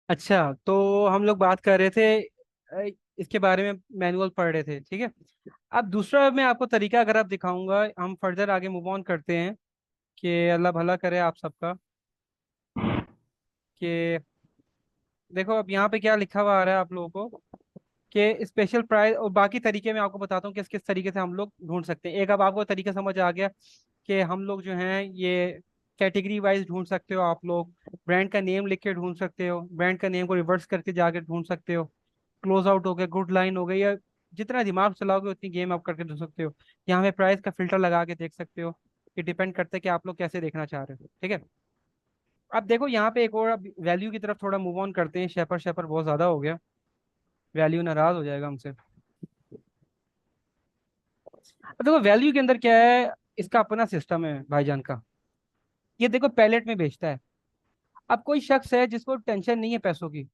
अच्छा, तो हम लोग बात कर रहे थे इसके बारे में, मैनुअल पढ़ रहे थे, ठीक है। अब दूसरा मैं आपको तरीका अगर आप दिखाऊंगा, हम फर्दर आगे मूव ऑन करते हैं, कि अल्लाह भला करे आप सबका। कि देखो अब यहाँ पे क्या लिखा हुआ आ रहा है आप लोगों को, कि स्पेशल प्राइस, और बाकी तरीके मैं आपको बताता हूँ किस किस तरीके से हम लोग ढूंढ सकते हैं। एक अब आपको तरीका समझ आ गया कि हम लोग जो हैं ये कैटेगरी वाइज ढूंढ सकते हो। आप लोग ब्रांड का नेम लिख के ढूंढ सकते हो, ब्रांड का नेम को रिवर्स करके जाके ढूंढ सकते हो। क्लोज आउट हो गया, गुड लाइन हो गई, या जितना दिमाग चलाओगे उतनी गेम आप करके ढूंढ सकते हो। यहाँ पे प्राइस का फिल्टर लगा के देख सकते हो। ये डिपेंड करता है कि आप लोग कैसे देखना चाह रहे हो, ठीक है। अब देखो यहाँ पे एक और, अब वैल्यू की तरफ थोड़ा मूव ऑन करते हैं। शेपर शेपर बहुत ज्यादा हो गया, वैल्यू नाराज हो जाएगा हमसे। अब देखो वैल्यू के अंदर क्या है, इसका अपना सिस्टम है भाईजान का। ये देखो पैलेट में बेचता है। अब कोई शख्स है जिसको टेंशन नहीं है पैसों की,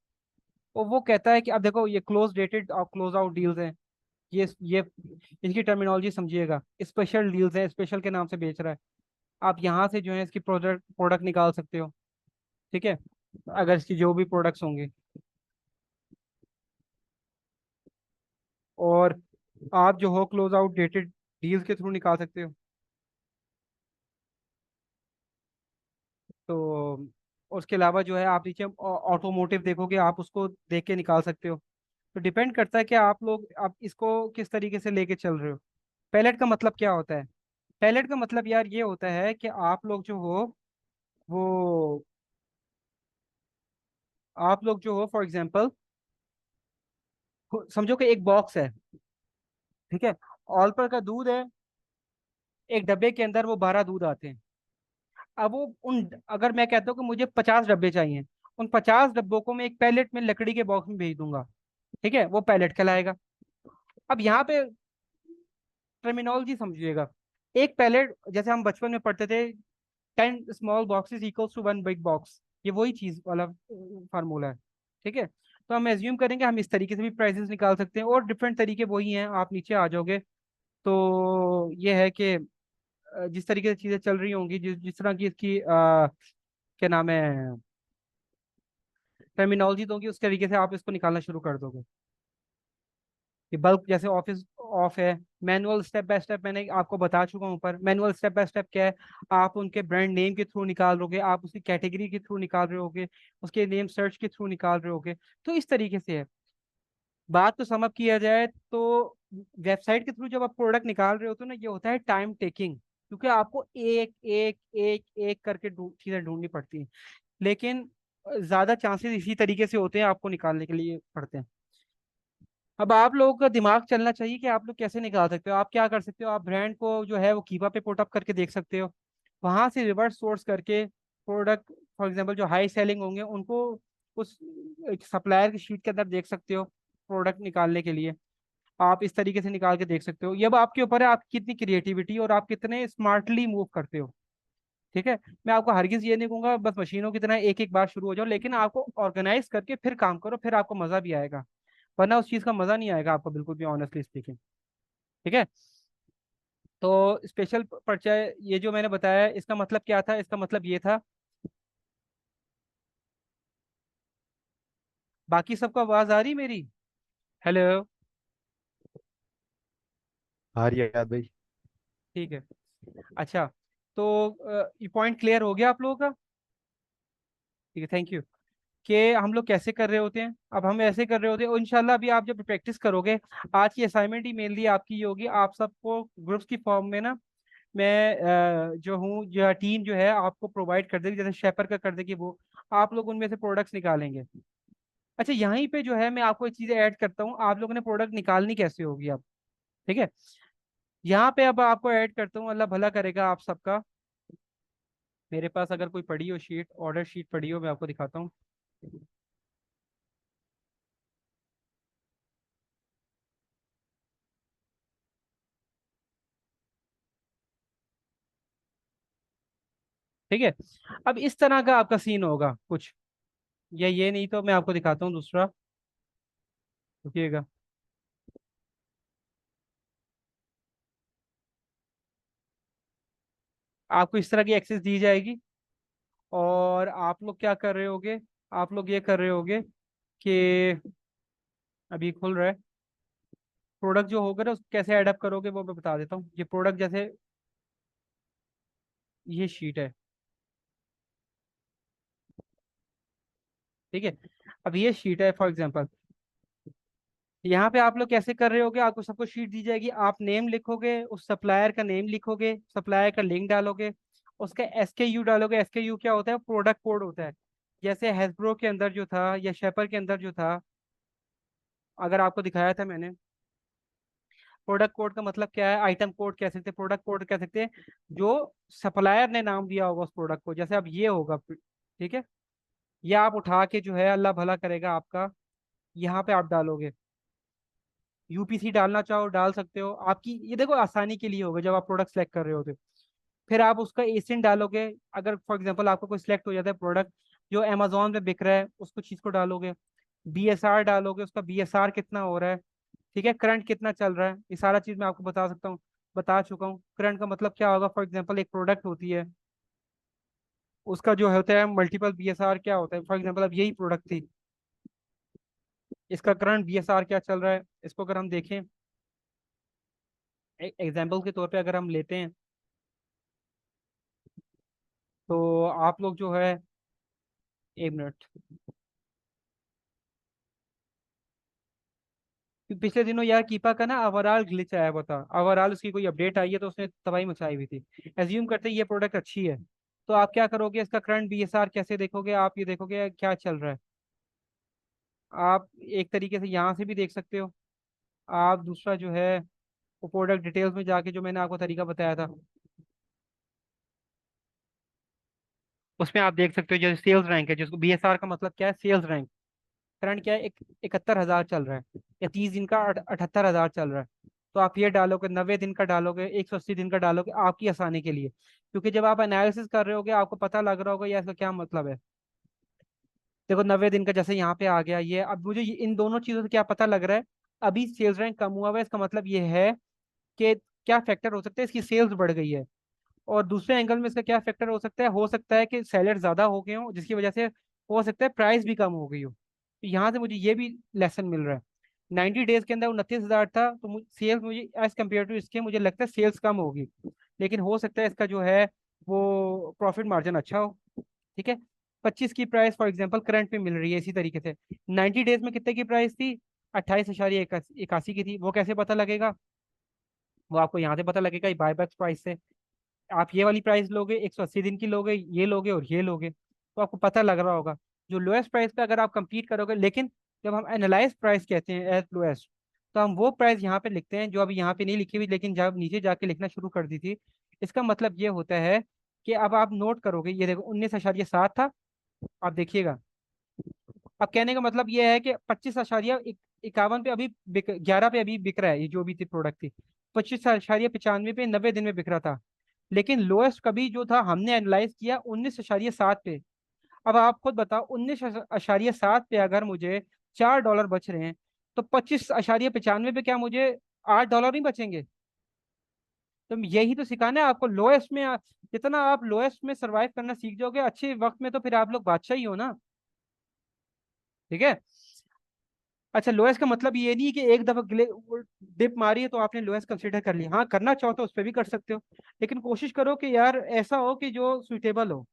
और वो कहता है कि अब देखो ये क्लोज डेटेड और क्लोज आउट डील्स हैं। ये इनकी टर्मिनोलॉजी समझिएगा, स्पेशल डील्स हैं, स्पेशल के नाम से बेच रहा है। आप यहाँ से जो है इसकी प्रोडक्ट प्रोडक्ट निकाल सकते हो, ठीक है। अगर इसकी जो भी प्रोडक्ट्स होंगे, और आप जो हो क्लोज आउट डेटेड डील्स के थ्रू निकाल सकते हो। तो उसके अलावा जो है आप नीचे ऑटोमोटिव देखोगे, आप उसको देख के निकाल सकते हो। तो डिपेंड करता है कि आप लोग आप इसको किस तरीके से लेके चल रहे हो। पैलेट का मतलब क्या होता है? पैलेट का मतलब यार ये होता है कि आप लोग जो हो वो, आप लोग जो हो फॉर एग्जांपल समझो कि एक बॉक्स है, ठीक है। ऑलपर का दूध है, एक डब्बे के अंदर वो 12 दूध आते हैं। अब वो उन, अगर मैं कहता हूँ कि मुझे 50 डब्बे चाहिए, उन 50 डब्बों को मैं एक पैलेट में लकड़ी के बॉक्स में भेज दूंगा, ठीक है, वो पैलेट कहलाएगा। अब यहाँ पे टर्मिनोलॉजी समझिएगा। एक पैलेट, जैसे हम बचपन में पढ़ते थे, 10 small boxes equals to 1 big box, ये वही चीज वाला फार्मूला है, ठीक है। तो हम एज्यूम करेंगे हम इस तरीके से भी प्राइसेस निकाल सकते हैं, और डिफरेंट तरीके वही हैं। आप नीचे आ जाओगे तो ये है कि जिस तरीके से चीजें चल रही होंगी, जिस जिस तरह की इसकी क्या नाम है, टर्मिनोलॉजी दोगी, उस तरीके से आप इसको निकालना शुरू कर दोगे। कि बल्क जैसे ऑफिस ऑफ है, मैनुअल स्टेप बाय स्टेप मैंने आपको बता चुका हूँ ऊपर। मैनुअल स्टेप बाय स्टेप क्या है? आप उनके ब्रांड नेम के थ्रू निकाल रहे होगे, आप उसकी कैटेगरी के थ्रू निकाल रहे होगे, उसके नेम सर्च के थ्रू निकाल रहे होगे। तो इस तरीके से है। बात को समअप किया जाए तो वेबसाइट के थ्रू जब आप प्रोडक्ट निकाल रहे होते हो ना, ये होता है टाइम टेकिंग, क्योंकि आपको एक एक एक एक करके चीजें ढूंढनी पड़ती हैं। लेकिन ज्यादा चांसेस इसी तरीके से होते हैं, आपको निकालने के लिए पड़ते हैं। अब आप लोगों का दिमाग चलना चाहिए कि आप लोग कैसे निकाल सकते हो। आप क्या कर सकते हो, आप ब्रांड को जो है वो कीपा पे पुट अप करके देख सकते हो। वहां से रिवर्स सोर्स करके प्रोडक्ट, फॉर एग्जांपल जो हाई सेलिंग होंगे उनको उस सप्लायर की शीट के अंदर देख सकते हो प्रोडक्ट निकालने के लिए। आप इस तरीके से निकाल के देख सकते हो। ये अब आपके ऊपर है, आपकी कितनी क्रिएटिविटी और आप कितने स्मार्टली मूव करते हो, ठीक है। मैं आपको हरगिज ये नहीं कहूंगा बस मशीनों की तरह एक एक बार शुरू हो जाओ, लेकिन आपको ऑर्गेनाइज करके फिर काम करो, फिर आपको मजा भी आएगा। वरना उस चीज का मजा नहीं आएगा आपको, बिल्कुल भी ऑनेस्टली स्पीकिंग, ठीक है। तो स्पेशल परचय ये जो मैंने बताया, इसका मतलब क्या था? इसका मतलब ये था। बाकी सबको आवाज आ रही मेरी? हेलो? आ रही है याद भाई। ठीक है। अच्छा, तो ये पॉइंट क्लियर हो गया आप लोगों का? ठीक है, थैंक यू। कि हम लोग कैसे कर रहे होते हैं, अब हम ऐसे कर रहे होते हैं, और इंशाल्लाह अभी आप जब प्रैक्टिस करोगे, आज की असाइनमेंट ही मेनली आपकी ये होगी। आप सबको ग्रुप्स की फॉर्म में ना, मैं जो हूँ, जो टीम जो है आपको प्रोवाइड कर देगी, जैसे शेपर का कर देगी वो। आप लोग उनमें से प्रोडक्ट्स निकालेंगे। अच्छा, यहीं पे जो है मैं आपको एक चीज़ ऐड करता हूँ, आप लोगों ने प्रोडक्ट निकालनी कैसे होगी अब, ठीक है। यहाँ पे अब आपको ऐड करता हूँ, अल्लाह भला करेगा आप सबका। मेरे पास अगर कोई पड़ी हो शीट, ऑर्डर शीट पड़ी हो, मैं आपको दिखाता हूँ। ठीक है। अब इस तरह का आपका सीन होगा कुछ, या ये नहीं तो मैं आपको दिखाता हूँ दूसरा, रुकिएगा। आपको इस तरह की एक्सेस दी जाएगी, और आप लोग क्या कर रहे होगे, आप लोग ये कर रहे होगे कि अभी खुल रहा है। प्रोडक्ट जो होगा ना उसको कैसे एडअप करोगे वो मैं बता देता हूँ। ये प्रोडक्ट जैसे ये शीट है, ठीक है। अब ये शीट है फॉर एग्जांपल। यहाँ पे आप लोग कैसे कर रहे होगे, आपको सबको शीट दी जाएगी, आप नेम लिखोगे, उस सप्लायर का नेम लिखोगे, सप्लायर का लिंक डालोगे, उसका एसकेयू डालोगे। एसकेयू क्या होता है? प्रोडक्ट कोड होता है। जैसे हैसब्रो के अंदर जो था या शेपर के अंदर जो था, अगर आपको दिखाया था मैंने, प्रोडक्ट कोड का मतलब क्या है? आइटम कोड कह सकते हैं, प्रोडक्ट कोड कह सकते हैं, जो सप्लायर ने नाम दिया होगा उस प्रोडक्ट को। जैसे अब ये होगा, ठीक है। या आप उठा के जो है, अल्लाह भला करेगा आपका, यहाँ पे आप डालोगे। यूपीसी डालना चाहो डाल सकते हो, आपकी ये देखो आसानी के लिए होगा जब आप प्रोडक्ट सेलेक्ट कर रहे होते। फिर आप उसका एसिन डालोगे। अगर फॉर एग्जांपल आपको कोई सिलेक्ट हो जाता है प्रोडक्ट जो अमेजोन पे बिक रहा है, उसको चीज को डालोगे। बीएसआर डालोगे, उसका बीएसआर कितना हो रहा है, ठीक है, करंट कितना चल रहा है, ये सारा चीज मैं आपको बता सकता हूँ, बता चुका हूँ। करंट का मतलब क्या होगा? फॉर एग्जांपल एक प्रोडक्ट होती है, उसका जो होता है मल्टीपल बीएसआर क्या होता है। फॉर एग्जांपल अब यही प्रोडक्ट थी, इसका करंट बीएसआर क्या चल रहा है, इसको अगर हम देखें एक एग्जाम्पल के तौर पे अगर हम लेते हैं, तो आप लोग जो है, एक मिनट, पिछले दिनों यार कीपा का ना ओवरऑल ग्लिच आया हुआ था। ओवरऑल उसकी कोई अपडेट आई है तो उसने तबाही मचाई हुई थी। एज्यूम करते हैं ये प्रोडक्ट अच्छी है, तो आप क्या करोगे? इसका करंट बीएसआर कैसे देखोगे? आप ये देखोगे क्या चल रहा है। आप एक तरीके से यहाँ से भी देख सकते हो। आप दूसरा जो है, वो प्रोडक्ट डिटेल्स में जाके जो मैंने आपको तरीका बताया था, उसमें आप देख सकते हो। जैसे सेल्स रैंक है, जिसको बीएसआर का मतलब क्या है? Sales rank. करंट क्या है? 71,000 चल रहा है, या 30 दिन का 78,000 चल रहा है। तो आप ये डालोगे, 90 दिन का डालोगे, 180 दिन का डालोगे, आपकी आसानी के लिए। क्योंकि जब आप एनालिसिस कर रहे होगे आपको पता लग रहा होगा यार इसका क्या मतलब है। देखो 90 दिन का जैसे यहाँ पे आ गया ये। अब मुझे इन दोनों चीजों से क्या पता लग रहा है? अभी सेल्स रैंक कम हुआ है, इसका मतलब ये है कि क्या फैक्टर हो सकता है, इसकी सेल्स बढ़ गई है। और दूसरे एंगल में इसका क्या फैक्टर हो सकता है कि सेलर ज्यादा हो गए हो, जिसकी वजह से हो सकता है प्राइस भी कम हो गई हो। तो यहाँ से मुझे ये भी लेसन मिल रहा है। 90 डेज के अंदर 29,000 था, तो सेल्स मुझे एज कम्पेयर टू इसके मुझे लगता है सेल्स कम होगी। लेकिन हो सकता है इसका जो है वो प्रॉफिट मार्जिन अच्छा हो, ठीक है। 25 की प्राइस फॉर एग्जांपल करंट पे मिल रही है, इसी तरीके से 90 डेज में कितने की प्राइस थी? 28,81 की थी। वो कैसे पता लगेगा? वो आपको यहाँ से पता लगेगा बायबैक प्राइस से। आप ये वाली प्राइस लोगे, 180 दिन की लोगे, ये लोगे और ये लोगे, तो आपको पता लग रहा होगा जो लोएस्ट प्राइस पे अगर आप कंपीट करोगे। लेकिन जब हम एनालाइज प्राइस कहते हैं एज लोएस्ट, तो हम वो प्राइस यहाँ पे लिखते हैं जो अभी यहाँ पे नहीं लिखी हुई, लेकिन जब नीचे जाके लिखना शुरू कर दी थी। इसका मतलब ये होता है कि अब आप नोट करोगे, ये देखो 19,7 था। आप देखिएगा, अब कहने का मतलब ये है कि 25,51 पे अभी 11 पे अभी बिक रहा है, ये जो भी थी प्रोडक्ट थी 25,95 पे 90 दिन में बिक रहा था। लेकिन लोएस्ट कभी जो था हमने एनालाइज किया 19,7 पे। अब आप खुद बताओ, 19,7 पे अगर मुझे $4 बच रहे हैं, तो 25,95 पे क्या मुझे $8 नहीं बचेंगे? तो यही तो सिखाना है आपको लोएस्ट में। जितना आप लोएस्ट में सरवाइव करना सीख जाओगे अच्छे वक्त में, तो फिर आप लोग बादशाह ही हो ना, ठीक है। अच्छा, लोएस्ट का मतलब ये नहीं है कि एक दफा डिप मारी है तो आपने लोएस्ट कंसीडर कर लिया। हाँ, करना चाहो तो उस पर भी कर सकते हो, लेकिन कोशिश करो कि यार ऐसा हो कि जो सुइटेबल हो।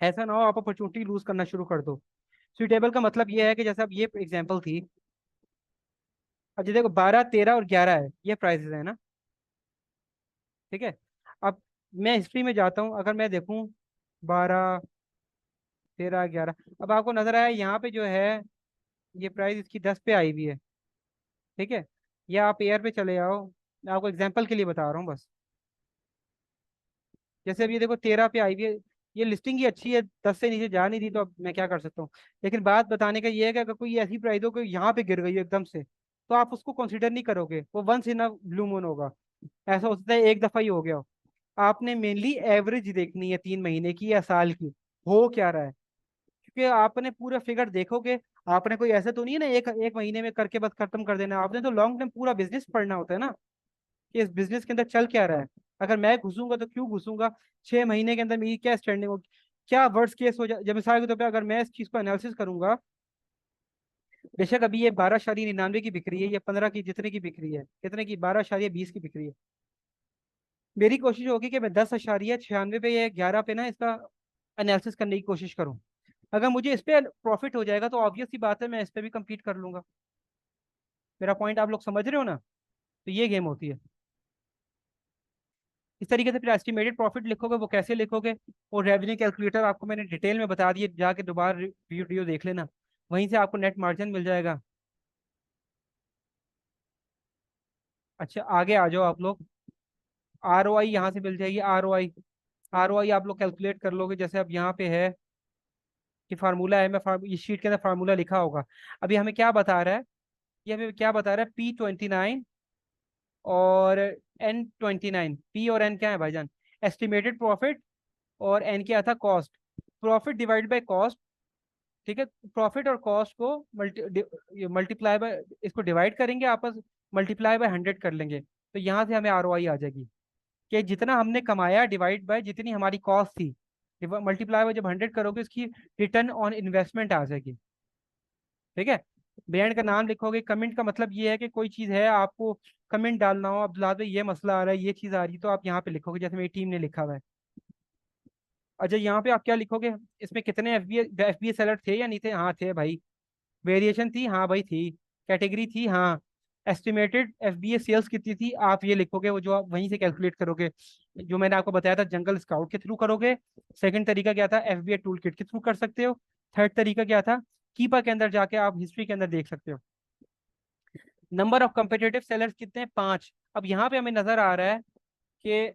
ऐसा ना हो आप अपॉर्चुनिटी लूज करना शुरू कर दो। सुइटेबल का मतलब ये है कि जैसे अब ये एग्जांपल थी, अब ये देखो 12, 13 और 11 है, ये प्राइसेस है ना, ठीक है। अब मैं हिस्ट्री में जाता हूँ, अगर मैं देखूँ 12, 13, 11, अब आपको नजर आया यहाँ पे जो है ये प्राइस इसकी 10 पे आई हुई है, ठीक है। या आप एयर पे चले जाओ, मैं आपको एग्जांपल के लिए बता रहा हूँ बस। जैसे अब ये देखो 13 पे आई हुई है, ये लिस्टिंग ही अच्छी है, 10 से नीचे जा नहीं रही, तो अब मैं क्या कर सकता हूँ। लेकिन बात बताने का ये है कि अगर कोई ऐसी प्राइस हो कि यहाँ पे गिर गई है एकदम से, तो आप उसको कंसिडर नहीं करोगे, वो once in a blue moon होगा। ऐसा हो सकता है एक दफा ही हो गया हो। आपने मेनली एवरेज देखनी है 3 महीने की या साल की, हो क्या रहा है। क्योंकि आपने पूरा फिगर देखोगे, आपने कोई ऐसा तो नहीं है ना एक एक महीने में करके बस खत्म कर देना, आपने तो लॉन्ग टर्म पूरा बिजनेस पढ़ना होता है ना, कि इस बिजनेस के अंदर चल क्या रहा है। अगर मैं घुसूंगा तो क्यों घुसूंगा, 6 महीने के अंदर मेरी क्या स्टैंडिंग होगी। क्या वर्स्ट केस हो जाए, जब मिसाल के तौर पे अगर मैं इस चीज को एनालिसिस करूंगा, बेशक अभी ये 12.99 की बिक्री है, ये 15 की जितने की बिक्री है, कितने की, 12.20 की बिक्री है। मेरी कोशिश होगी कि मैं 10.96 पे या 11 पे ना इसका एनालिसिस करने की कोशिश करूं। अगर मुझे इस पे प्रॉफिट हो जाएगा तो ऑब्वियस सी बात है मैं इस पे भी compete कर लूंगा। मेरा पॉइंट आप लोग समझ रहे हो ना? तो ये गेम होती है। इस तरीके से फिर एस्टिमेटेड प्रॉफिट लिखोगे, वो कैसे लिखोगे? और रेवेन्यू कैलकुलेटर आपको मैंने डिटेल में बता दिए, जाके दोबारा वीडियो देख लेना, वहीं से आपको नेट मार्जिन मिल जाएगा। अच्छा आगे आ जाओ आप लोग। आर ओ आई यहाँ से मिल जाएगी, आर ओ आई। आर ओ आई आप लोग कैलकुलेट कर लोगे, जैसे अब यहाँ पे है कि फार्मूला है, इस शीट के अंदर फार्मूला लिखा होगा। अभी हमें क्या बता रहा है, ये हमें क्या बता रहा है, P29 और N29। पी और एन क्या है भाईजान? एस्टिमेटेड प्रॉफिट, और एन क्या था, cost. Profit divide by cost, ठीक है। प्रॉफिट और कॉस्ट को मल्टीप्लाई बाय, इसको डिवाइड करेंगे आपस, मल्टीप्लाई बाय 100 कर लेंगे, तो यहाँ से हमें आर ओ आई आ जाएगी कि जितना हमने कमाया डिवाइड बाय जितनी हमारी कॉस्ट थी, मल्टीप्लाई बाय जब 100 करोगे इसकी रिटर्न ऑन इन्वेस्टमेंट आ जाएगी। ठीक है। ब्रांड का नाम लिखोगे। कमेंट का मतलब ये है कि कोई चीज़ है आपको कमेंट डालना हो, अब भाई ये मसला आ रहा है, ये चीज़ आ रही है, तो आप यहाँ पे लिखोगे जैसे मेरी टीम ने लिखा हुआ है। अच्छा यहाँ पे आप क्या लिखोगे, इसमें कितने एफ बी ए सेलर थे या नहीं थे? हाँ थे भाई। वेरिएशन थी, हाँ भाई थी। कैटेगरी थी, हाँ। एस्टिमेटेड एफ बी ए सेल्स कितनी थी, आप ये लिखोगे, वो जो आप वहीं से कैलकुलेट करोगे, जो मैंने आपको बताया था जंगल स्काउट के थ्रू करोगे। सेकंड तरीका क्या था, F B A tool kit के थ्रू कर सकते हो। थर्ड तरीका क्या था, कीपा के अंदर जाके आप हिस्ट्री के अंदर देख सकते हो। नंबर ऑफ कंपिटेटिव सेलर्स कितने हैं, 5। अब यहाँ पे हमें नजर आ रहा है कि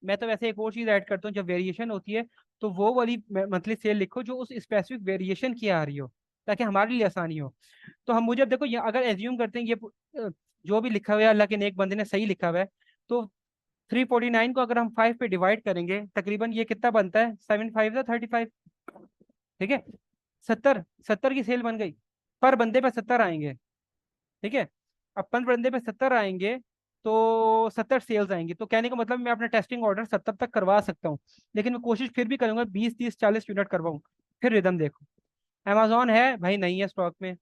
मैं तो वैसे एक और चीज ऐड करता हूँ, जब वेरिएशन होती है तो वो वाली मंथली सेल लिखो जो उस स्पेसिफिक वेरिएशन की आ रही हो, ताकि हमारे लिए आसानी हो। तो हम मुझे अब देखो, ये अगर एज्यूम करते हैं ये जो भी लिखा हुआ है अल्लाह के नेक बंदे ने सही लिखा हुआ है, तो 349 को अगर हम 5 पे डिवाइड करेंगे, तकरीबन ये कितना बनता है, 7 5 35। ठीक है। 70 70 की सेल बन गई। पर बंदे पे 70 आएंगे। ठीक है। अब 5 बंदे पे 70 आएंगे, तो 70 सेल्स आएंगी, तो कहने का मतलब मैं अपना टेस्टिंग ऑर्डर 70 तक करवा सकता हूँ, लेकिन मैं कोशिश फिर भी करूंगा 20 30 40 यूनिट करवाऊँ। फिर रिदम देखो। अमेजोन है भाई, नहीं है स्टॉक में।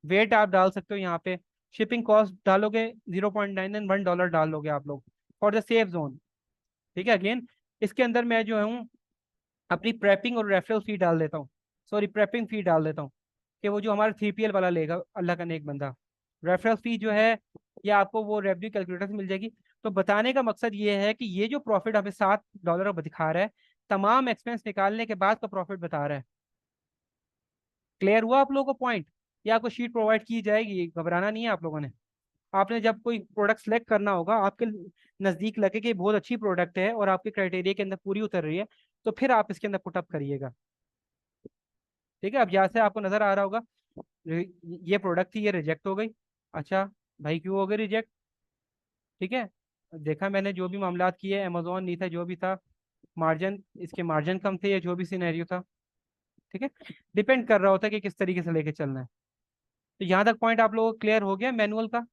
वेट आप डाल सकते हो यहाँ पे। शिपिंग कॉस्ट डालोगे, 0.9 1 डॉलर डाल लोगे आप लोग, फॉर द सेफ जोन। ठीक है। अगेन इसके अंदर मैं जो हूँ अपनी प्रेपिंग और रेफरल फी डाल देता हूँ, सॉरी प्रेपिंग फी डाल देता हूँ, कि वो जो हमारा 3PL वाला लेगा अल्लाह का नेक बंदा। रेफरल फी जो है ये आपको वो रेवेन्यू कैलकुलेटर से मिल जाएगी। तो बताने का मकसद ये है कि ये जो प्रॉफिट हमें $7 दिखा रहा है, तमाम एक्सपेंस निकालने के बाद का प्रॉफिट बता रहा है। क्लियर हुआ आप लोगों को पॉइंट? ये आपको शीट प्रोवाइड की जाएगी, घबराना नहीं है आप लोगों ने। आपने जब कोई प्रोडक्ट सेलेक्ट करना होगा, आपके नज़दीक लगे कि बहुत अच्छी प्रोडक्ट है और आपके क्राइटेरिया के अंदर पूरी उतर रही है, तो फिर आप इसके अंदर पुटअप करिएगा। ठीक है। अब यहाँ से आपको नजर आ रहा होगा, ये प्रोडक्ट थी, ये रिजेक्ट हो गई। अच्छा भाई क्यों हो गई रिजेक्ट? ठीक है। देखा मैंने जो भी मामलात किए, अमेजोन नहीं था, जो भी था, मार्जिन, इसके मार्जिन कम थे या जो भी सिनेरियो था। ठीक है। डिपेंड कर रहा होता है कि किस तरीके से लेके चलना है। तो यहाँ तक पॉइंट आप लोगों को क्लियर हो गया मैनुअल का?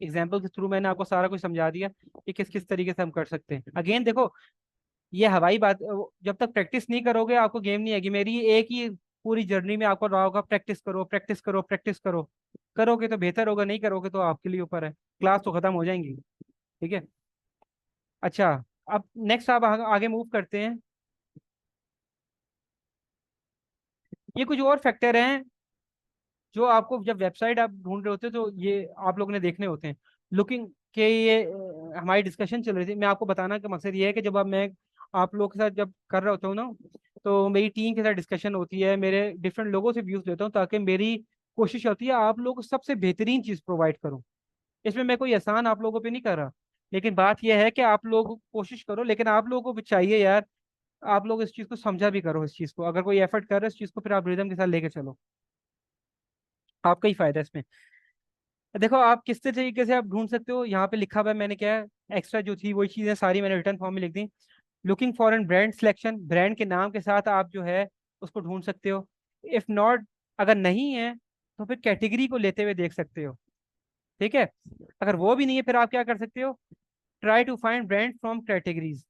एग्जाम्पल के थ्रू मैंने आपको सारा कुछ समझा दिया कि किस किस तरीके से हम कर सकते हैं। अगेन देखो, ये हवाई बात, जब तक प्रैक्टिस नहीं करोगे आपको गेम नहीं आएगी। मेरी एक ही पूरी जर्नी में आपको रहा होगा, प्रैक्टिस करो प्रैक्टिस करो प्रैक्टिस करो। करोगे तो बेहतर होगा, नहीं करोगे तो आपके लिए ऊपर है, क्लास तो खत्म हो जाएंगी। ठीक है। अच्छा, अब नेक्स्ट आप आगे मूव करते हैं। ये कुछ और फैक्टर हैं जो आपको जब वेबसाइट आप ढूंढ रहे होते हो तो ये आप लोगों ने देखने होते हैं। लुकिंग के ये हमारी डिस्कशन चल रही थी, मैं आपको बताना का मकसद ये है कि जब अब मैं आप लोग के साथ जब कर रहा होता हूँ ना, तो मेरी टीम के साथ डिस्कशन होती है, मेरे डिफरेंट लोगों से व्यूज लेता हूँ, ताकि मेरी कोशिश होती है आप लोगों को सबसे बेहतरीन चीज़ प्रोवाइड करूँ। इसमें मैं कोई एहसान आप लोगों पे नहीं कर रहा, लेकिन बात यह है कि आप लोग कोशिश करो, लेकिन आप लोगों को भी चाहिए यार, आप लोग इस चीज़ को समझा भी करो। इस चीज़ को अगर कोई एफर्ट कर रहा है इस चीज़ को, फिर आप रिदम के साथ लेके चलो, आपका ही फायदा है इसमें। देखो आप किस तरीके से आप ढूंढ सकते हो, यहाँ पे लिखा हुआ है, मैंने क्या है, एक्स्ट्रा जो थी वही चीज़ें सारी मैंने रिटर्न फॉर्म में लिख दी। Looking for an brand selection, brand के नाम के साथ आप जो है उसको ढूंढ सकते हो। इफ नॉट, अगर नहीं है तो फिर कैटेगरी को लेते हुए देख सकते हो। ठीक है। अगर वो भी नहीं है फिर आप क्या कर सकते हो, try to find brand from categories.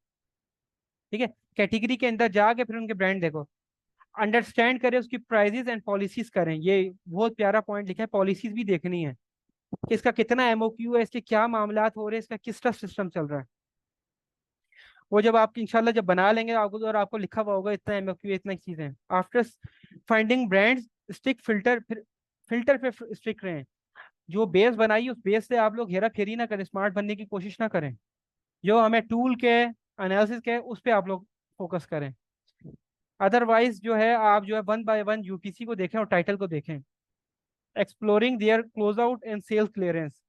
ठीक है, कैटेगरी के अंदर जाके फिर उनके ब्रांड देखो, अंडरस्टैंड करें उसकी प्राइजेस एंड पॉलिसीज करें। ये बहुत प्यारा पॉइंट लिखा है, पॉलिसीज भी देखनी है कि इसका कितना एमओक्यू है, इसके क्या मामलात हो रहे हैं, इसका किस तरह सिस्टम चल रहा है। वो जब आप इंशाल्लाह जब बना लेंगे आपको, और आपको लिखा हुआ होगा इतना एमओक्यू, इतना चीजें। After finding brands, stick filter, फिर फिल्टर पे स्टिक रहें। जो बेस बनाई उस बेस से आप लोग हेरा फेरी ना करें, स्मार्ट बनने की कोशिश ना करें। जो हमें टूल के एनालिसिस के उस पर आप लोग फोकस करें। अदरवाइज जो है आप जो है वन बाय वन यूपीसी को देखें और टाइटल को देखें। Exploring their close out and sales clearance,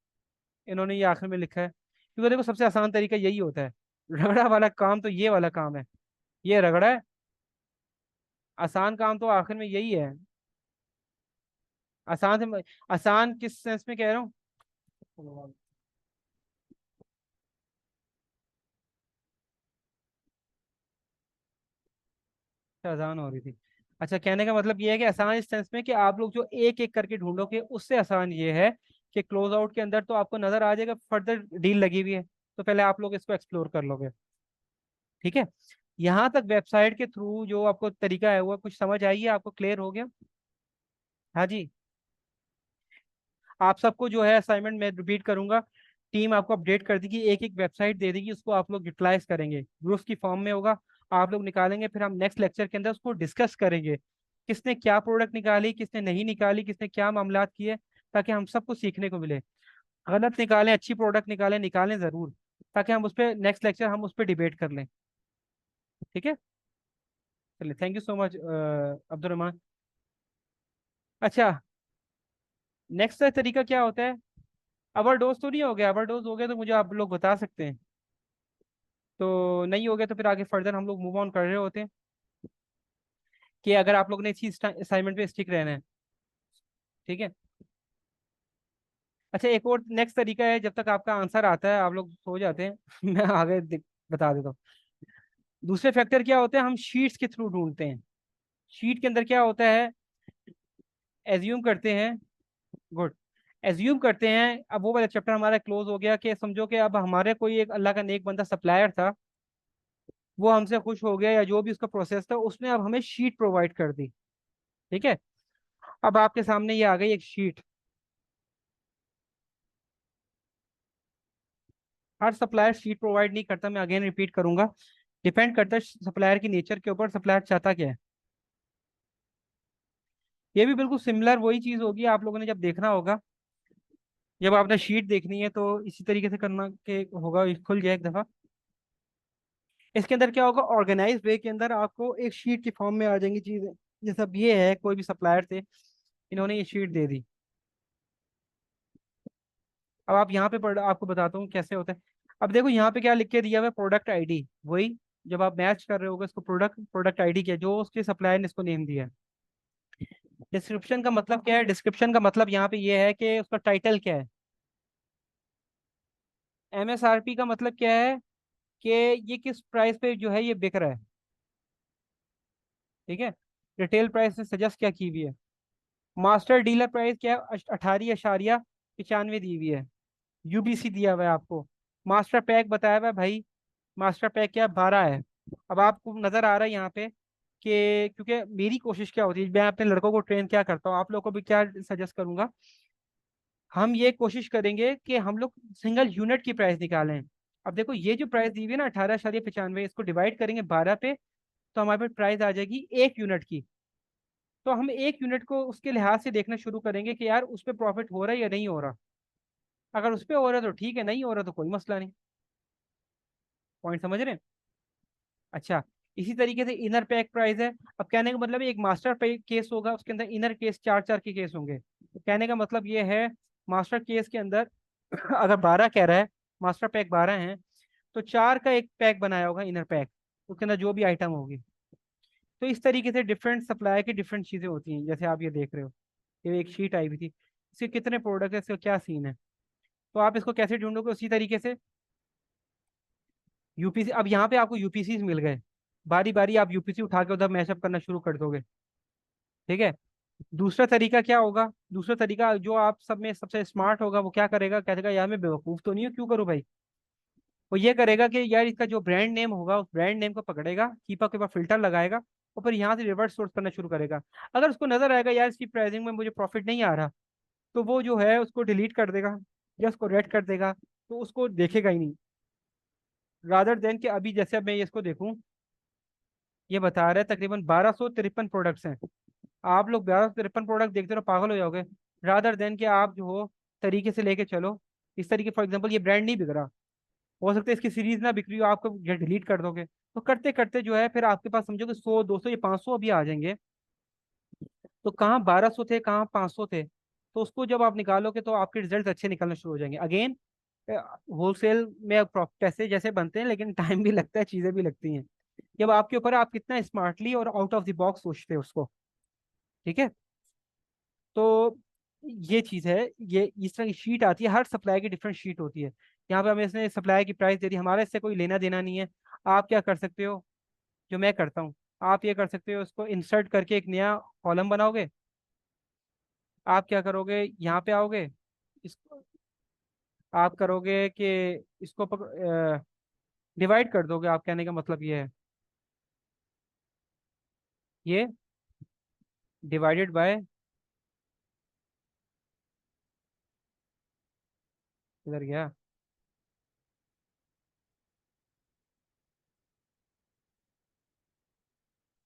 इन्होंने ये आखिर में लिखा है, क्योंकि देखो सबसे आसान तरीका यही होता है। रगड़ा वाला काम तो ये वाला काम है, ये रगड़ा है। आसान काम तो आखिर में यही है। आसान से आसान किस सेंस में कह रहा हूँ? आसान हो रही थी। अच्छा, कहने का मतलब ये है कि आसान इस सेंस में कि आप लोग जो एक एक करके ढूंढोगे, उससे आसान ये है कि क्लोज आउट के अंदर तो आपको नजर आ जाएगा फर्दर डील लगी हुई है, तो पहले आप लोग इसको एक्सप्लोर कर लोगे। ठीक है, यहाँ तक वेबसाइट के थ्रू जो आपको तरीका है वो कुछ समझ आई है आपको, क्लियर हो गया? हाँ जी। आप सबको जो है असाइनमेंट में रिपीट करूंगा, टीम आपको अपडेट कर देगी, एक एक वेबसाइट दे देगी, उसको आप लोग यूटिलाइज करेंगे, ग्रुप्स की फॉर्म में होगा, आप लोग निकालेंगे, फिर हम नेक्स्ट लेक्चर के अंदर उसको डिस्कस करेंगे, किसने क्या प्रोडक्ट निकाली, किसने नहीं निकाली, किसने क्या मामलात किए, ताकि हम सबको सीखने को मिले। गलत निकालें, अच्छी प्रोडक्ट निकालें, निकालें ज़रूर, ताकि हम उस पर नेक्स्ट लेक्चर हम उस पर डिबेट कर लें। ठीक है, चलिए, thank you so much Abdul Rahman. अच्छा, नेक्स्ट तरीका क्या होता है? ओवरडोज तो नहीं हो गया? ओवरडोज हो गया तो मुझे आप लोग बता सकते हैं, तो नहीं हो गया तो फिर आगे फर्दर हम लोग मूव ऑन कर रहे होते हैं, कि अगर आप लोग ने इसी असाइनमेंट पे स्टिक रहना है। ठीक है। अच्छा, एक और नेक्स्ट तरीका है, जब तक आपका आंसर आता है आप लोग सो जाते हैं मैं आगे बता देता हूँ। दूसरे फैक्टर क्या होते हैं, हम शीट्स के थ्रू ढूंढते हैं। शीट के अंदर क्या होता है, एज्यूम करते हैं, गुड, एज्यूम करते हैं, अब वो वाला चैप्टर हमारा क्लोज हो गया, कि समझो कि अब हमारे कोई एक अल्लाह का नेक बंदा सप्लायर था, वो हमसे खुश हो गया, या जो भी उसका प्रोसेस था, उसने अब हमें शीट प्रोवाइड कर दी। ठीक है, अब आपके सामने ये आ गई एक शीट। हर सप्लायर शीट प्रोवाइड नहीं करता, मैं अगेन रिपीट करूंगा, डिपेंड करता है सप्लायर की नेचर के ऊपर, सप्लायर चाहता क्या है। ये भी बिल्कुल सिमिलर वही चीज होगी, आप लोगों ने जब देखना होगा, जब आपने शीट देखनी है तो इसी तरीके से करना के होगा, खुल जाए एक दफा। इसके अंदर क्या होगा, ऑर्गेनाइज वे के अंदर आपको एक शीट की फॉर्म में आ जाएंगी चीजें। जैसे अब ये है, कोई भी सप्लायर थे, इन्होंने ये शीट दे दी। अब आप यहाँ पे पढ़, आपको बताता हूँ कैसे होता है। अब देखो यहाँ पे क्या लिख के दिया हुआ है, प्रोडक्ट आईडी, वही जब आप मैच कर रहे होगे इसको, प्रोडक्ट प्रोडक्ट आईडी क्या है, जो उसके सप्लायर ने इसको नेम दिया है। डिस्क्रिप्शन का मतलब क्या है, डिस्क्रिप्शन का मतलब यहाँ पे ये है कि उसका टाइटल क्या है। एमएसआरपी का मतलब क्या है, कि ये किस प्राइस पे जो है ये बिक रहा है। ठीक है, रिटेल प्राइस से सजेस्ट क्या की हुई है। मास्टर डीलर प्राइस क्या है, 18.95 दी हुई है। यूबीसी दिया हुआ है आपको। मास्टर पैक बताया हुआ है भाई, मास्टर पैक क्या 12 है। अब आपको नजर आ रहा है यहाँ पे कि, क्योंकि मेरी कोशिश क्या होती है, मैं अपने लड़कों को ट्रेन क्या करता हूँ, आप लोगों को भी क्या सजेस्ट करूंगा, हम ये कोशिश करेंगे कि हम लोग सिंगल यूनिट की प्राइस निकालें। अब देखो ये जो प्राइस दी हुई है ना 18.95, इसको डिवाइड करेंगे 12 पे, तो हमारे पास प्राइस आ जाएगी एक यूनिट की। तो हम एक यूनिट को उसके लिहाज से देखना शुरू करेंगे कि यार उस पर प्रॉफिट हो रहा है या नहीं हो रहा। अगर उस पर हो रहा है तो ठीक है, नहीं हो रहा तो कोई मसला नहीं। पॉइंट समझ रहे हैं? अच्छा, इसी तरीके से इनर पैक प्राइस है। अब कहने का मतलब है, एक मास्टर पैक केस होगा, उसके अंदर इनर केस चार चार के केस होंगे। तो कहने का मतलब ये है, मास्टर केस के अंदर अगर 12 कह रहा है, मास्टर पैक 12 है, तो चार का एक पैक बनाया होगा इनर पैक, उसके अंदर जो भी आइटम होगी। तो इस तरीके से डिफरेंट सप्लाई की डिफरेंट चीजें होती हैं, जैसे आप ये देख रहे हो, ये एक शीट आई हुई थी, इसके कितने प्रोडक्ट है, इसका क्या सीन है। तो आप इसको कैसे ढूंढोगे, उसी तरीके से यूपीसी। अब यहाँ पे आपको यूपीसी मिल गए, बारी बारी आप यूपीसी उठा के उधर मैशअप करना शुरू कर दोगे। ठीक है, दूसरा तरीका क्या होगा, दूसरा तरीका जो आप सब में सबसे स्मार्ट होगा, वो क्या करेगा, कहेगा यार मैं बेवकूफ तो नहीं हूँ, क्यों करूँ भाई, वो ये करेगा कि यार इसका जो ब्रांड नेम होगा उस ब्रांड नेम को पकड़ेगा, कीपा के ऊपर फिल्टर लगाएगा और फिर यहाँ से रिवर्स सोर्स करना शुरू करेगा। अगर उसको नजर आएगा यार इसकी प्राइसिंग में मुझे प्रॉफिट नहीं आ रहा, तो वो जो है उसको डिलीट कर देगा या उसको रेड कर देगा, तो उसको देखेगा ही नहीं। रादर देन कि अभी जैसे अब मैं ये इसको देखूं, ये बता रहा है तकरीबन 1253 प्रोडक्ट्स हैं। आप लोग 1253 प्रोडक्ट देखते रहो पागल हो जाओगे। रादर देन कि आप जो हो तरीके से लेके चलो। इस तरीके फॉर एग्जांपल ये ब्रांड नहीं बिक रहा, हो सकता है इसकी सीरीज ना बिक रही हो, आपको ये डिलीट कर दोगे, तो करते करते जो है फिर आपके पास समझो कि 100 200 या 500 अभी आ जाएंगे। तो कहाँ 1200 थे, कहाँ 500 थे, तो उसको जब आप निकालोगे तो आपके रिजल्ट अच्छे निकलना शुरू हो जाएंगे। अगेन होलसेल में पैसे जैसे बनते हैं, लेकिन टाइम भी लगता है, चीजें भी लगती हैं। जब आपके ऊपर है, आप कितना स्मार्टली और आउट ऑफ द बॉक्स सोचते हो उसको। ठीक है। तो ये चीज है, ये इस तरह की शीट आती है, हर सप्लाई की डिफरेंट शीट होती है। यहाँ पे हमें इसने सप्लाई की प्राइस दे दी, हमारे इससे कोई लेना देना नहीं है। आप क्या कर सकते हो, जो मैं करता हूँ, आप ये कर सकते हो, उसको इंसर्ट करके एक नया कॉलम बनाओगे। आप क्या करोगे, यहाँ पे आओगे, इसको आप करोगे कि इसको डिवाइड कर दोगे। आप कहने का मतलब ये है, ये डिवाइडेड बाय, इधर गया,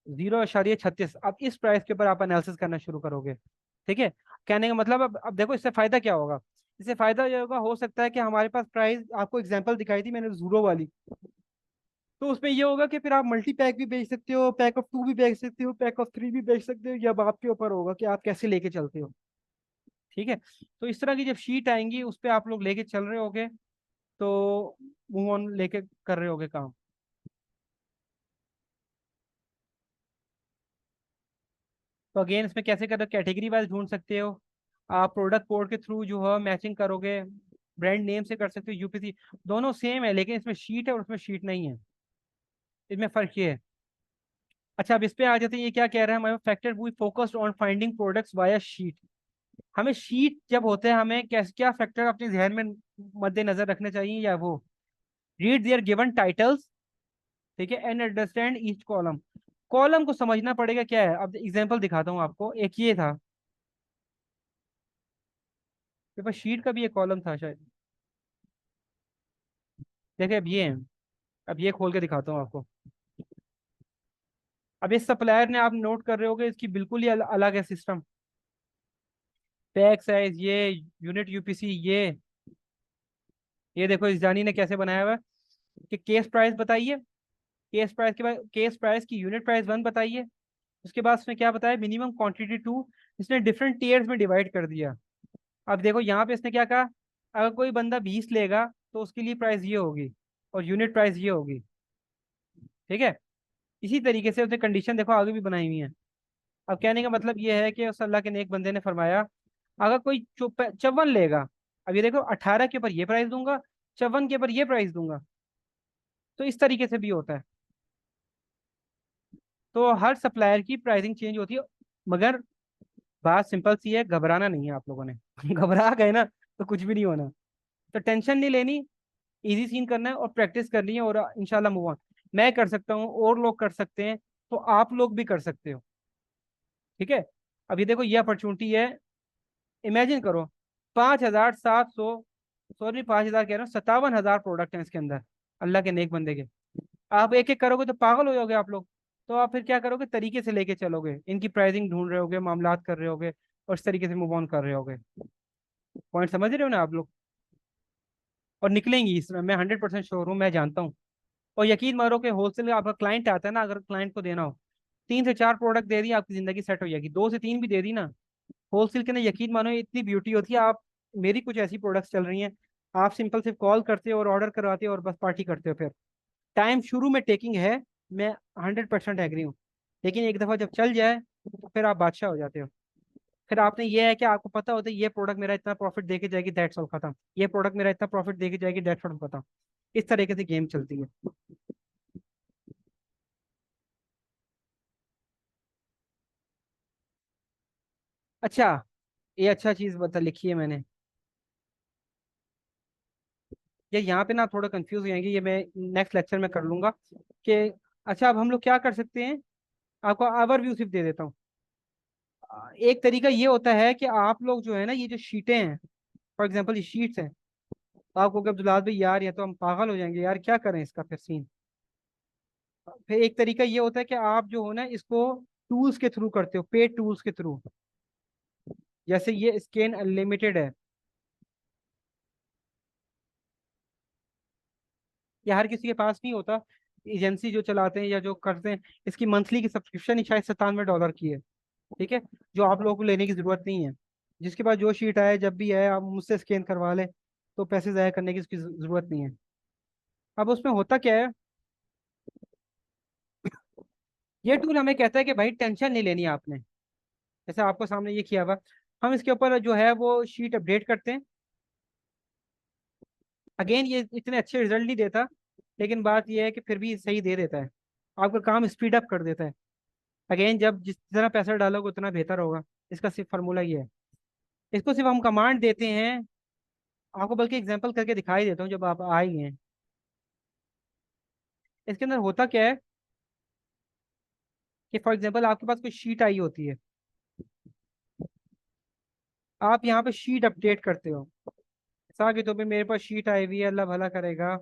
0.36। अब इस प्राइस के ऊपर आप एनालिसिस करना शुरू करोगे। ठीक है। कहने का मतलब अब देखो इससे फायदा क्या होगा। इससे फायदा ये होगा, हो सकता है कि हमारे पास प्राइस, आपको एग्जांपल दिखाई थी मैंने जीरो वाली, तो उसमें ये होगा कि फिर आप मल्टी पैक भी बेच सकते हो, पैक ऑफ 2 भी बेच सकते हो, पैक ऑफ 3 भी बेच सकते हो, ये अब आपके ऊपर होगा कि आप कैसे लेके चलते हो। ठीक है। तो इस तरह की जब शीट आएंगी उस पर आप लोग लेके चल रहे होगे, तो मूव ऑन लेके कर रहे होगे काम। तो अगेन इसमें कैसे कर, कैटेगरी वाइज ढूंढ सकते हो। आप प्रोडक्ट कोड के थ्रू जो है मैचिंग करोगे, ब्रांड नेम से कर सकते हो, यूपीसी। दोनों सेम है, लेकिन इसमें शीट है और उसमें शीट नहीं है। इसमें फर्क ये है। अच्छा अब इस पे आ जाते हैं, ये क्या कह रहा है हमारे factor we focused on finding products via sheet. हमें शीट जब होते हैं, हमें क्या क्या फैक्टर अपने जहन में मद्देनजर रखने चाहिए, या वो रीड देयर गिवन टाइटल्स। ठीक है, and understand each column. Column को समझना पड़ेगा क्या है। अब एग्जांपल दिखाता हूँ आपको, एक ये था, मेरे पास शीट का भी एक कॉलम था शायद। देखिए अब ये है, अब ये खोल के दिखाता हूँ आपको। अब इस सप्लायर ने, आप नोट कर रहे होगे, इसकी बिल्कुल ही अलग है सिस्टम। पैक साइज ये, यूनिट यूपीसी ये देखो इस जानी ने कैसे बनाया हुआ है कि केस प्राइस बताइए, केस प्राइस के बाद केस प्राइस की यूनिट प्राइस 1 बताइए। उसके बाद उसने क्या बताया, मिनिमम क्वांटिटी 2। इसने डिफरेंट टीयर्स में डिवाइड कर दिया। अब देखो यहाँ पे इसने क्या कहा, अगर कोई बंदा 20 लेगा तो उसके लिए प्राइस ये होगी और यूनिट प्राइस ये होगी। ठीक है। इसी तरीके से उसने कंडीशन देखो आगे भी बनाई हुई है। अब कहने का मतलब ये है कि उस अल्लाह के नेक बंदे ने फरमाया, अगर कोई 54 लेगा, अब ये देखो 18 के ऊपर ये प्राइस दूंगा, 54 के ऊपर ये प्राइस दूंगा। तो इस तरीके से भी होता है। तो हर सप्लायर की प्राइसिंग चेंज होती है। मगर बात सिंपल सी है, घबराना नहीं है आप लोगों ने। घबरा गए ना तो कुछ भी नहीं होना। तो टेंशन नहीं लेनी, इजी सीन करना है और प्रैक्टिस करनी है, और इंशाल्लाह मूव ऑन। मैं कर सकता हूँ और लोग कर सकते हैं, तो आप लोग भी कर सकते हो। ठीक है। अब ये देखो ये अपॉर्चुनिटी है, इमेजिन करो, 5,700, सॉरी 5,000 कह रहा हूँ, 57,000 प्रोडक्ट हैं इसके अंदर, अल्लाह के नेक बंदे के। आप एक एक करोगे तो पागल हो जाओगे आप लोग। तो आप फिर क्या करोगे, तरीके से लेके चलोगे, इनकी प्राइसिंग ढूंढ रहे होगे, मामलात कर रहे होगे, और इस तरीके से मूव ऑन कर रहे होगे। पॉइंट समझ रहे हो ना आप लोग। और निकलेंगी इसमें, मैं 100% श्योर हूँ, मैं जानता हूँ। और यकीन मानो कि होलसेल आपका क्लाइंट आता है ना, अगर क्लाइंट को देना हो, 3 से 4 प्रोडक्ट दे दी आपकी जिंदगी सेट हो जाएगी, 2 से 3 भी दे दी ना। होलसेल के अंदर यकीन मानो इतनी ब्यूटी होती है। आप, मेरी कुछ ऐसी प्रोडक्ट्स चल रही हैं, आप सिंपल सिर्फ कॉल करते हो और ऑर्डर करवाते हो और बस पार्टी करते हो। फिर टाइम शुरू में टेकिंग है, मैं 100% एग्री हूँ, लेकिन एक दफ़ा जब चल जाए तो फिर आप बादशाह हो जाते हो। फिर आपने ये है कि आपको पता होता है ये प्रोडक्ट मेरा इतना प्रॉफिट देके जाएगी, दैट्स ऑल खत्म। ये प्रोडक्ट मेरा इतना प्रॉफिट देके जाएगी, दैट्स ऑल खत्म। इस तरीके से गेम चलती है। अच्छा, ये अच्छा चीज़ बता लिखी है मैंने। ये यहाँ पे ना थोड़ा कंफ्यूज हो जाएंगे, ये मैं नेक्स्ट लेक्चर में कर लूंगा कि अच्छा अब हम लोग क्या कर सकते हैं। आपको ओवरव्यू सिर्फ दे देता हूँ। एक तरीका ये होता है कि आप लोग जो है ना, ये जो शीटें हैं, फॉर एग्जांपल ये शीट्स हैं, तो आपको कब दुलाल भाई यार ये तो हम पागल हो जाएंगे यार, क्या करें इसका फिर सीन। फिर एक तरीका ये होता है कि आप जो हो ना इसको टूल्स के थ्रू करते हो, पेड टूल्स के थ्रू। जैसे ये स्कैन अनलिमिटेड है, ये हर किसी के पास नहीं होता। एजेंसी जो चलाते हैं या जो करते हैं, इसकी मंथली की सब्सक्रिप्शन ही शायद $97 की है। ठीक है, जो आप लोगों को लेने की जरूरत नहीं है। जिसके पास जो शीट आए जब भी आए आप मुझसे स्कैन करवा लें, तो पैसे ज़ाया करने की उसकी जरूरत नहीं है। अब उसमें होता क्या है, ये टूल हमें कहता है कि भाई टेंशन नहीं लेनी आपने। जैसे आपको सामने ये किया हुआ, हम इसके ऊपर जो है वो शीट अपडेट करते हैं। अगेन ये इतने अच्छे रिजल्ट नहीं देता, लेकिन बात ये है कि फिर भी सही दे देता है, आपका काम स्पीड अप कर देता है। अगेन जब जितना पैसा डालोगे उतना बेहतर होगा, इसका सिर्फ फार्मूला ये है। इसको सिर्फ हम कमांड देते हैं। आपको बल्कि एग्जांपल करके दिखाई देता हूँ जब आप आए हैं। इसके अंदर होता क्या है कि फॉर एग्जांपल आपके पास कोई शीट आई होती है, आप यहाँ पे शीट अपडेट करते हो। सा के तो पे मेरे पास शीट आई हुई है, अल्लाह भला करेगा।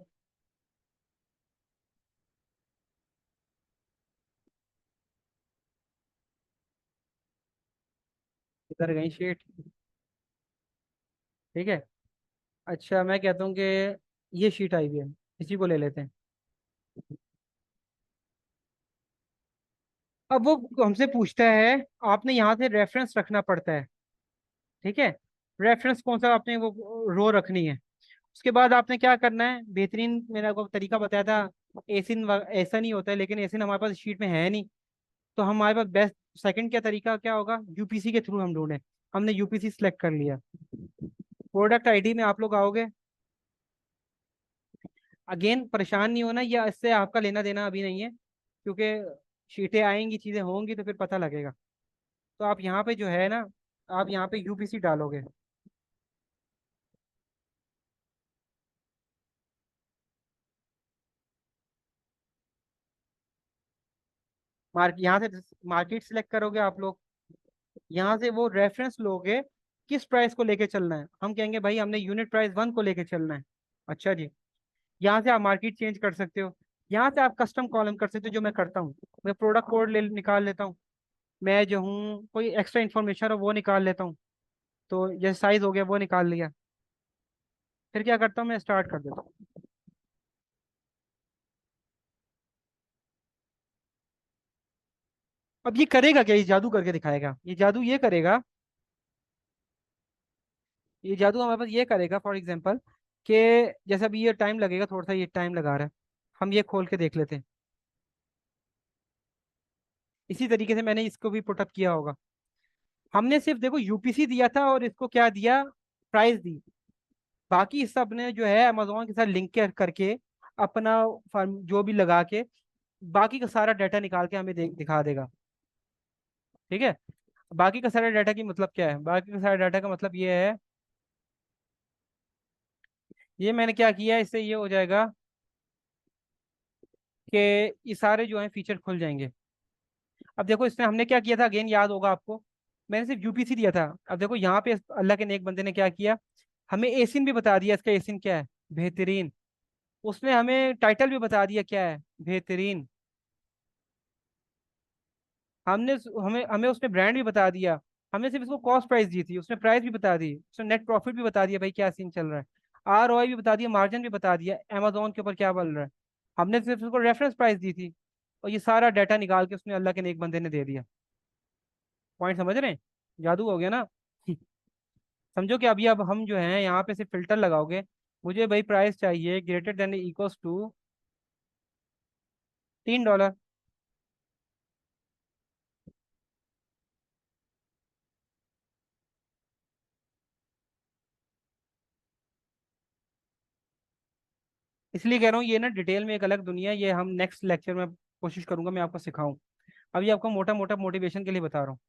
इधर गई शीट। ठीक है, अच्छा मैं कहता हूँ कि ये शीट आई हुई है, इसी को ले लेते हैं। अब वो हमसे पूछता है, आपने यहाँ से रेफरेंस रखना पड़ता है। ठीक है, रेफरेंस कौन सा आपने वो रो रखनी है। उसके बाद आपने क्या करना है, बेहतरीन मैंने आपको तरीका बताया था। एसिन ऐसा नहीं होता है, लेकिन एसिन हमारे पास शीट में है नहीं। तो हमारे पास बेस्ट सेकंड क्या तरीका क्या होगा, यूपीसी के थ्रू हम ढूंढें। हमने यूपीसी सिलेक्ट कर लिया। प्रोडक्ट आईडी में आप लोग आओगे। अगेन परेशान नहीं होना, या इससे आपका लेना देना अभी नहीं है, क्योंकि शीटें आएंगी चीज़ें होंगी तो फिर पता लगेगा। तो आप यहाँ पे जो है ना, आप यहाँ पे यूपीसी डालोगे। यहाँ से मार्केट सिलेक्ट करोगे आप लोग। यहाँ से वो रेफरेंस लोगे, किस प्राइस को लेके चलना है। हम कहेंगे भाई हमने यूनिट प्राइस 1 को लेके चलना है। अच्छा जी, यहाँ से आप मार्केट चेंज कर सकते हो। यहाँ से आप कस्टम कॉलम कर सकते हो, जो मैं करता हूँ। मैं प्रोडक्ट कोड ले निकाल लेता हूँ। मैं जो हूँ कोई एक्स्ट्रा इन्फॉर्मेशन हो वो निकाल लेता हूँ। तो जैसे साइज हो गया वो निकाल लिया। फिर क्या करता हूँ, मैं स्टार्ट कर देता हूँ। अब ये करेगा क्या, ये जादू करके दिखाएगा। ये जादू ये करेगा, ये जादू हमारे पास ये करेगा फॉर एग्जांपल कि जैसे अभी ये टाइम लगेगा, थोड़ा सा ये टाइम लगा रहा है। हम ये खोल के देख लेते हैं। इसी तरीके से मैंने इसको भी पुटअप किया होगा। हमने सिर्फ देखो यूपीसी दिया था और इसको क्या दिया, प्राइस दी। बाकी सब ने जो है अमेजोन के साथ लिंक करके अपना फर्म जो भी लगा के बाकी का सारा डाटा निकाल के हमें दिखा देगा। ठीक है, बाकी का सारा डाटा की मतलब क्या है, बाकी का सारा डाटा का मतलब ये है, ये मैंने क्या किया इससे ये हो जाएगा कि ये सारे जो है फीचर खुल जाएंगे। अब देखो इसमें हमने क्या किया था, अगेन याद होगा आपको, मैंने सिर्फ यूपीसी दिया था। अब देखो यहाँ पे अल्लाह के नेक बंदे ने क्या किया, हमें एसिन भी बता दिया, इसका एसिन क्या है, बेहतरीन। उसने हमें टाइटल भी बता दिया क्या है, बेहतरीन। हमने हमें हमें उसने ब्रांड भी बता दिया। हमने सिर्फ इसको कॉस्ट प्राइस दी थी, उसने प्राइस भी बता दी, उसने नेट प्रॉफिट भी बता दिया भाई क्या सीन चल रहा है। ROI भी बता दिया, मार्जिन भी बता दिया, अमेजोन के ऊपर क्या बन रहा है। हमने सिर्फ उसको रेफरेंस प्राइस दी थी, और ये सारा डाटा निकाल के उसने अल्लाह के नेक बंदे ने दे दिया। पॉइंट समझ रहे हैं, जादू हो गया ना। समझो कि अभी अब हम जो है यहाँ पे सिर्फ फिल्टर लगाओगे। मुझे भाई प्राइस चाहिए ग्रेटर देन इक्वल्स टू $3। इसलिए कह रहा हूँ ये ना डिटेल में एक अलग दुनिया है, ये हम नेक्स्ट लेक्चर में कोशिश करूंगा मैं आपको सिखाऊं। अभी आपको मोटा मोटा मोटिवेशन के लिए बता रहा हूँ।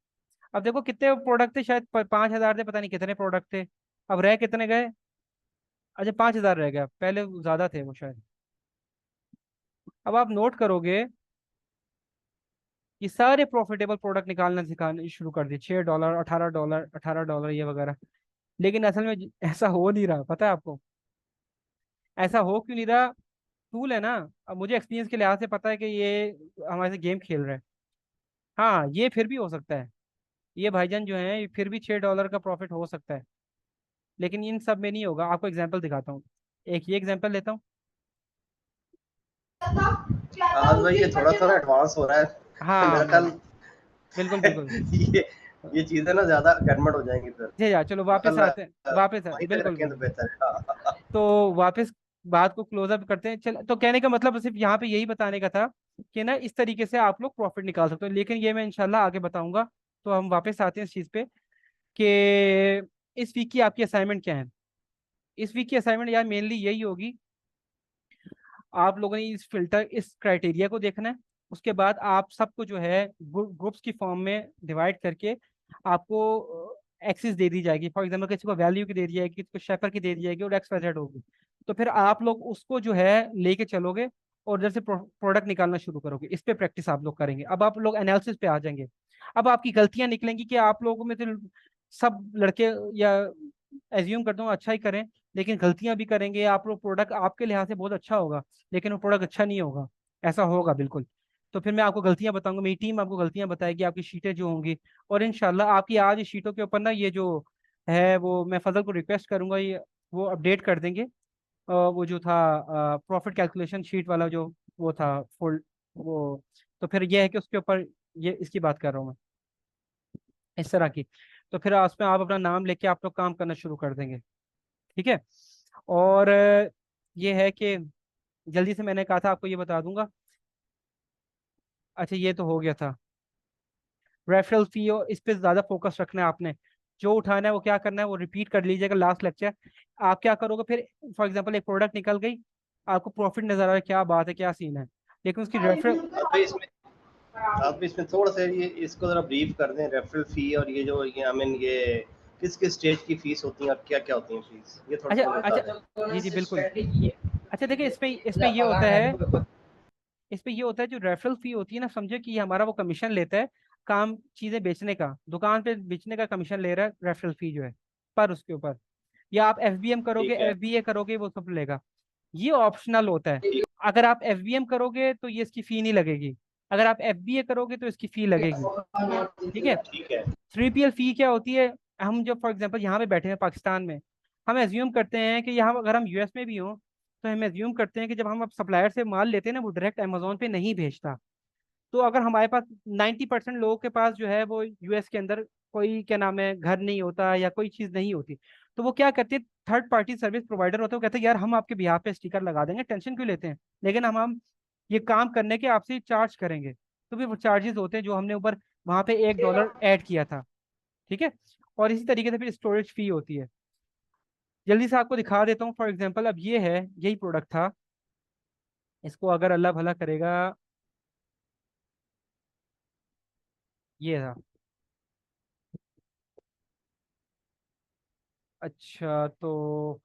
अब देखो कितने प्रोडक्ट थे, शायद 5,000 थे, पता नहीं कितने प्रोडक्ट थे। अब रह कितने गए, अच्छा 5,000 रह गया, पहले ज्यादा थे वो शायद। अब आप नोट करोगे, ये सारे प्रॉफिटेबल प्रोडक्ट निकालना सिखाने शुरू कर दिए, $6, $18, $18 ये वगैरह। लेकिन असल में ऐसा हो नहीं रहा, पता है आपको ऐसा हो क्यों नहीं रहा? टूल है ना। अब मुझे एक्सपीरियंस के लिहाज से पता है कि ये हमारे से गेम खेल रहे हैं। हाँ ये फिर भी हो सकता है, ये भाईजान जो है फिर भी $6 का प्रॉफिट हो सकता है, लेकिन इन सब में नहीं होगा। आपको एग्जांपल दिखाता हूँ, एक ये एग्जांपल लेता हूँ। आज भाई ये थोड़ा थोड़ा एडवांस हो रहा है हाँ मेरा ख्याल। बिल्कुल बिल्कुल। ये ये चीजें ना ज्यादा गड़बड़ हो जाएंगी फिर। जी यार चलो मेरा वापस ख्याल आते हैं, वापस वहीं तक बिल्कुल रखें तो बिल्कुल। बेहतर है। हाँ। तो वापस बात को क्लोज अप करते हैं। चल, तो कहने का मतलब सिर्फ यहाँ पे यही बताने का था कि ना इस तरीके से आप लोग प्रॉफिट निकाल सकते हो, लेकिन ये मैं इंशाल्लाह आगे बताऊंगा। तो हम वापस आते हैं इस चीज़ पे कि इस वीक की आपकी असाइनमेंट क्या है। इस वीक की असाइनमेंट यार मेनली यही होगी, आप लोगों ने इस फिल्टर, इस क्राइटेरिया को देखना है। उसके बाद आप सबको जो है ग्रुप्स की फॉर्म में डिवाइड करके आपको एक्सिस दे दी जाएगी। फॉर एग्जांपल किसी को वैल्यू की दे दी जाएगी, किसी को शेपर की दे दी जाएगी और एक्स वाई जेड होगी। तो फिर आप लोग उसको जो है लेके चलोगे और जैसे प्रोडक्ट निकालना शुरू करोगे, इस पे प्रैक्टिस आप लोग करेंगे। अब आप लोग एनालिसिस पे आ जाएंगे। अब आपकी गलतियां निकलेंगी कि आप लोगों में से सब लड़के, या एज्यूम करता हूँ अच्छा ही करें, लेकिन गलतियां भी करेंगे आप लोग। प्रोडक्ट आपके लिहाज से बहुत अच्छा होगा, लेकिन वो प्रोडक्ट अच्छा नहीं होगा, ऐसा होगा बिल्कुल। तो फिर मैं आपको गलतियां बताऊंगा, मेरी टीम आपको गलतियां बताएगी, आपकी शीटें जो होंगी। और इंशाल्लाह आपकी आज इस शीटों के ऊपर ना ये जो है वो मैं फजल को रिक्वेस्ट करूंगा, ये वो अपडेट कर देंगे। वो जो था प्रॉफिट कैलकुलेशन शीट वाला जो वो था फुल वो। तो फिर ये है कि उसके ऊपर ये इसकी बात कर रहा हूँ मैं, इस तरह की। तो फिर उसमें आप अपना नाम लेके आप लोग काम करना शुरू कर देंगे, ठीक है। और ये है कि जल्दी से मैंने कहा था आपको ये बता दूंगा। अच्छा ये तो हो गया था रेफरल फी, और इस पे ज़्यादा फोकस रखना है आपने। जो उठाना है वो क्या करना है वो रिपीट कर लीजिएगा लास्ट लेक्चर। आप क्या करोगे फिर, फॉर एग्जांपल एक प्रोडक्ट निकल गई, आपको प्रॉफिट नजर आ रहा है, क्या बात है क्या सीन है, लेकिन उसकी रेफरल। अब भी इसमें आप भी इसमें थोड़ा सा ये इसको जरा ब्रीफ कर दें, रेफरल फी और ये जो ये आई मीन ये किस किस स्टेज की फीस होती है और क्या क्या होती है फीस, ये थोड़ा अच्छा सा मुझे बता अच्छा, दें। जी जी बिल्कुल। अच्छा देखिए, इसमें ये होता है, इस पे ये होता है जो रेफरल फी होती है ना, समझो कि ये हमारा वो कमीशन लेता है काम चीजें बेचने का, दुकान पे बेचने का कमीशन ले रहा है रेफरल फी जो है पर उसके ऊपर। या आप एफबीएम करोगे, ठीक है। एफबीए करोगे, वो सब लेगा। ये ऑप्शनल होता है। ठीक अगर आप एफबीएम करोगे तो ये इसकी फी नहीं लगेगी, अगर आप एफबीए करोगे तो इसकी फी लगेगी, ठीक है। ठीक है। 3PL फी क्या होती है? हम जो फॉर एग्जांपल यहाँ पे बैठे हैं पाकिस्तान में, हम एज्यूम करते हैं कि यहाँ अगर हम यूएस में भी हों, तो हम एज्यूम करते हैं कि जब हम अब सप्लायर से माल लेते हैं ना, वो डायरेक्ट अमेजोन पे नहीं भेजता। तो अगर हमारे पास 90% लोगों के पास जो है वो यूएस के अंदर कोई क्या नाम है घर नहीं होता या कोई चीज़ नहीं होती, तो वो क्या करते हैं, थर्ड पार्टी सर्विस प्रोवाइडर होते हैं, वो कहते हैं यार हम आपके बिहाफ पे स्टिकर लगा देंगे, टेंशन क्यों लेते हैं, लेकिन हम ये काम करने के आपसे चार्ज करेंगे। तो फिर वो चार्जेस होते हैं जो हमने ऊपर वहां पे $1 ऐड किया था, ठीक है। और इसी तरीके से फिर स्टोरेज फी होती है। जल्दी से आपको दिखा देता हूँ, फॉर एग्जांपल अब ये है, यही प्रोडक्ट था, इसको अगर अल्लाह भला करेगा, ये था। अच्छा तो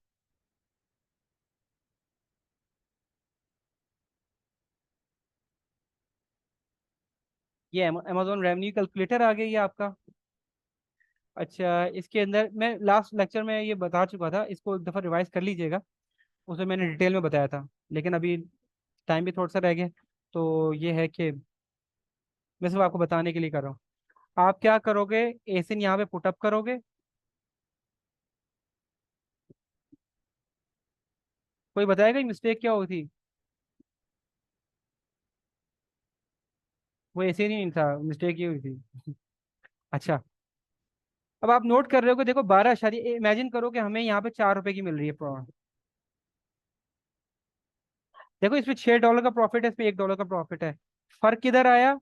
ये अमेजोन रेवेन्यू कैलकुलेटर आ गया ये आपका। अच्छा इसके अंदर मैं लास्ट लेक्चर में ये बता चुका था, इसको एक दफ़ा रिवाइज कर लीजिएगा, उसमें मैंने डिटेल में बताया था, लेकिन अभी टाइम भी थोड़ा सा रह गया। तो ये है कि मैं सिर्फ आपको बताने के लिए कर रहा हूँ। आप क्या करोगे, एसिन यहाँ पे पुटअप करोगे। कोई बताएगा मिस्टेक क्या हुई थी? वो ऐसे नहीं था, मिस्टेक ये हुई थी। अच्छा, अब आप नोट कर रहे हो कि देखो 12 इमेजिन करो कि हमें यहाँ पे ₹4 की मिल रही है प्रॉफिट। देखो इसमें $6 का प्रॉफिट है, इसमें $1 का प्रॉफिट है। फर्क किधर आया?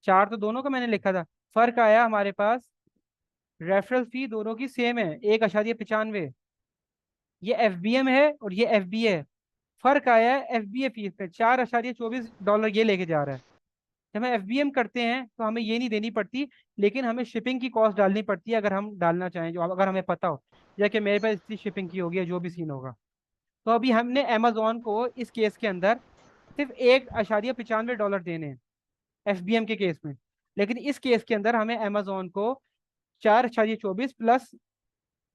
चार तो दोनों का मैंने लिखा था। फर्क आया हमारे पास, रेफरल फी दोनों की सेम है, 1.95। ये एफबीएम है और ये एफबीए है। फर्क आया है एफबीए फीस पे, $4.24 ये लेके जा रहा है। जब हम एफबीएम करते हैं तो हमें ये नहीं देनी पड़ती, लेकिन हमें शिपिंग की कॉस्ट डालनी पड़ती है अगर हम डालना चाहें, जो अगर हमें पता हो, या कि मेरे पास इतनी शिपिंग की होगी या जो भी सीन होगा। तो अभी हमने अमेजोन को इस केस के अंदर सिर्फ $1.95 देने हैं, एफबीएम के केस में। लेकिन इस केस के अंदर हमें अमेजोन को 4.24 प्लस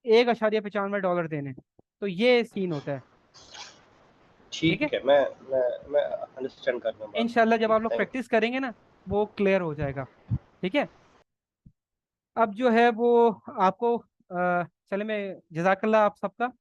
$1.95 देने हैं। तो ये सीन होता है। ठीक है, ठीक है, मैं अंडरस्टैंड कर रहा हूँ बात। इंशाल्लाह जब ठीक आप है, लोग थैंक प्रैक्टिस करेंगे ना, वो क्लियर हो जाएगा। ठीक है, अब जो है वो आपको चले मैं, जजाकल्ला आप सबका।